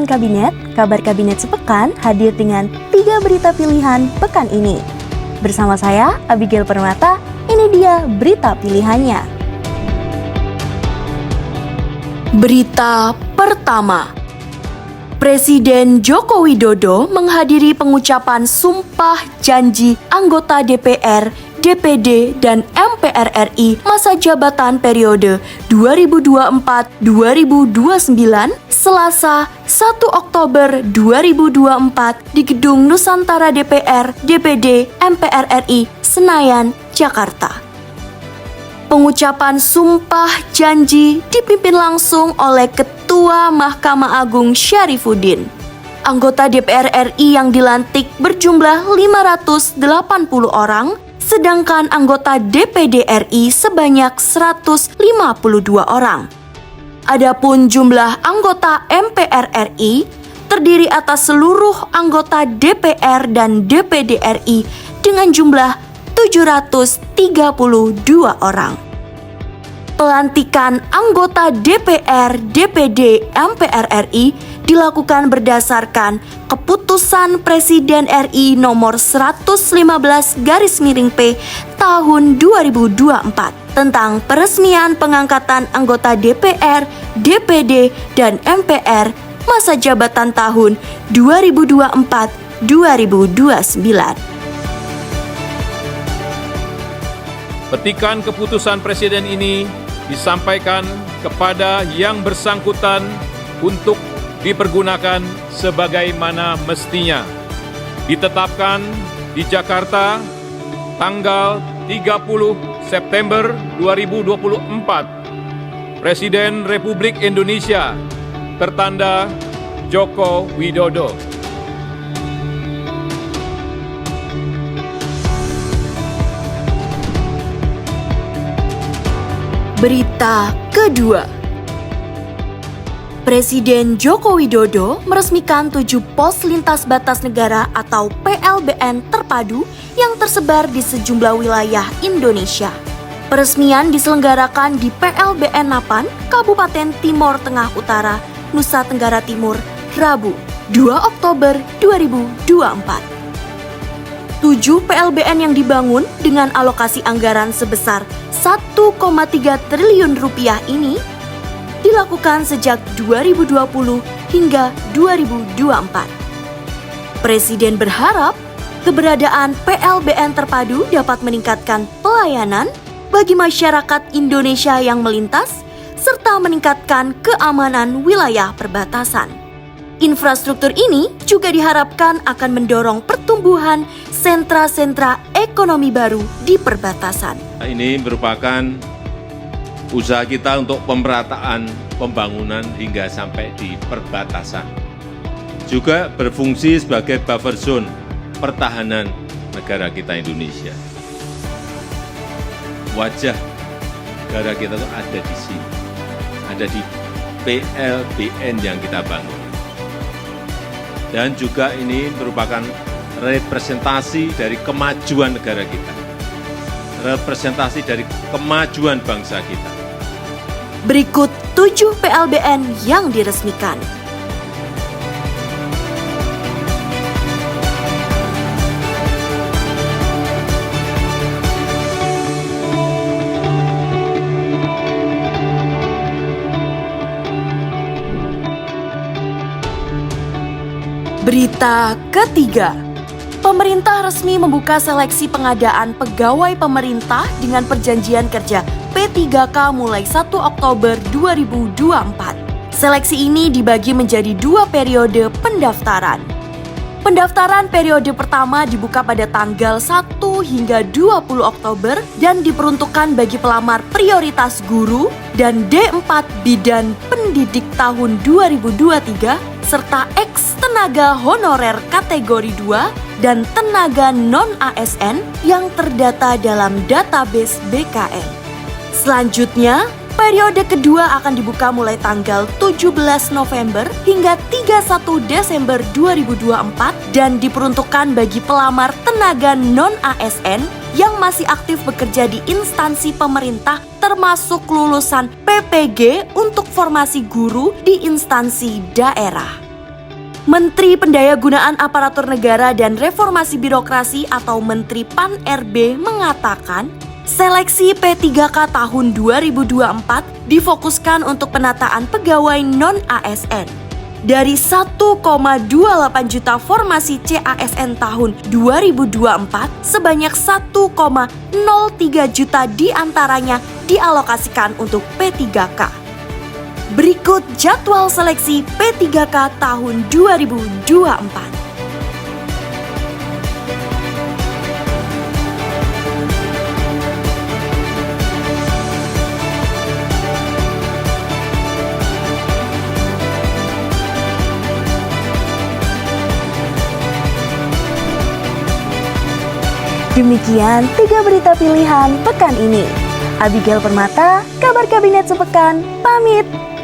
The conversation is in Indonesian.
Buletin Kabinet, kabar Kabinet sepekan hadir dengan 3 berita pilihan pekan ini. Bersama saya, Abigail Permata, ini dia berita pilihannya. Berita pertama. Presiden Joko Widodo menghadiri pengucapan sumpah janji anggota DPR, DPD, dan MPR RI masa jabatan periode 2024-2029 Selasa 1 Oktober 2024 di Gedung Nusantara DPR, DPD, MPR RI, Senayan, Jakarta. Pengucapan sumpah janji dipimpin langsung oleh Ketua Mahkamah Agung Syarifuddin. Anggota DPR RI yang dilantik berjumlah 580 orang, sedangkan anggota DPD RI sebanyak 152 orang. Adapun jumlah anggota MPR RI terdiri atas seluruh anggota DPR dan DPD RI dengan jumlah 732 orang. Pelantikan anggota DPR, DPD, MPR RI dilakukan berdasarkan Keputusan Presiden RI nomor 115/P tahun 2024 tentang peresmian pengangkatan anggota DPR, DPD, dan MPR masa jabatan tahun 2024-2029. Petikan keputusan Presiden ini disampaikan kepada yang bersangkutan untuk dipergunakan sebagaimana mestinya. Ditetapkan di Jakarta tanggal 30 September 2024. Presiden Republik Indonesia tertanda Joko Widodo. Berita kedua. Presiden Joko Widodo meresmikan 7 pos lintas batas negara atau PLBN terpadu yang tersebar di sejumlah wilayah Indonesia. Peresmian diselenggarakan di PLBN Napan, Kabupaten Timor Tengah Utara, Nusa Tenggara Timur, Rabu, 2 Oktober 2024. 7 PLBN yang dibangun dengan alokasi anggaran sebesar 1,3 triliun rupiah ini dilakukan sejak 2020 hingga 2024. Presiden berharap keberadaan PLBN terpadu dapat meningkatkan pelayanan bagi masyarakat Indonesia yang melintas serta meningkatkan keamanan wilayah perbatasan. Infrastruktur ini juga diharapkan akan mendorong pertumbuhan sentra-sentra ekonomi baru di perbatasan. Ini merupakan usaha kita untuk pemerataan pembangunan hingga sampai di perbatasan. Juga berfungsi sebagai buffer zone pertahanan negara kita Indonesia. Wajah negara kita itu ada di sini, ada di PLBN yang kita bangun. Dan juga ini merupakan representasi dari kemajuan negara kita, representasi dari kemajuan bangsa kita. Berikut 7 PLBN yang diresmikan. Berita ketiga. Pemerintah resmi membuka seleksi pengadaan pegawai pemerintah dengan perjanjian kerja P3K mulai 1 Oktober 2024. Seleksi ini dibagi menjadi 2 periode pendaftaran. Pendaftaran periode pertama dibuka pada tanggal 1 hingga 20 Oktober dan diperuntukkan bagi pelamar prioritas guru dan D4 bidan pendidik tahun 2023 serta ex-tenaga honorer kategori 2 dan tenaga non-ASN yang terdata dalam database BKN. Selanjutnya, periode kedua akan dibuka mulai tanggal 17 November hingga 31 Desember 2024 dan diperuntukkan bagi pelamar tenaga non-ASN yang masih aktif bekerja di instansi pemerintah termasuk lulusan PPG untuk formasi guru di instansi daerah. Menteri Pendayagunaan Aparatur Negara dan Reformasi Birokrasi atau Menteri PAN-RB mengatakan, seleksi P3K tahun 2024 difokuskan untuk penataan pegawai non-ASN. Dari 1,28 juta formasi CASN tahun 2024, sebanyak 1,03 juta diantaranya dialokasikan untuk P3K. Berikut jadwal seleksi P3K tahun 2024. Demikian 3 berita pilihan pekan ini. Abigail Permata, Kabar Kabinet Sepekan, pamit.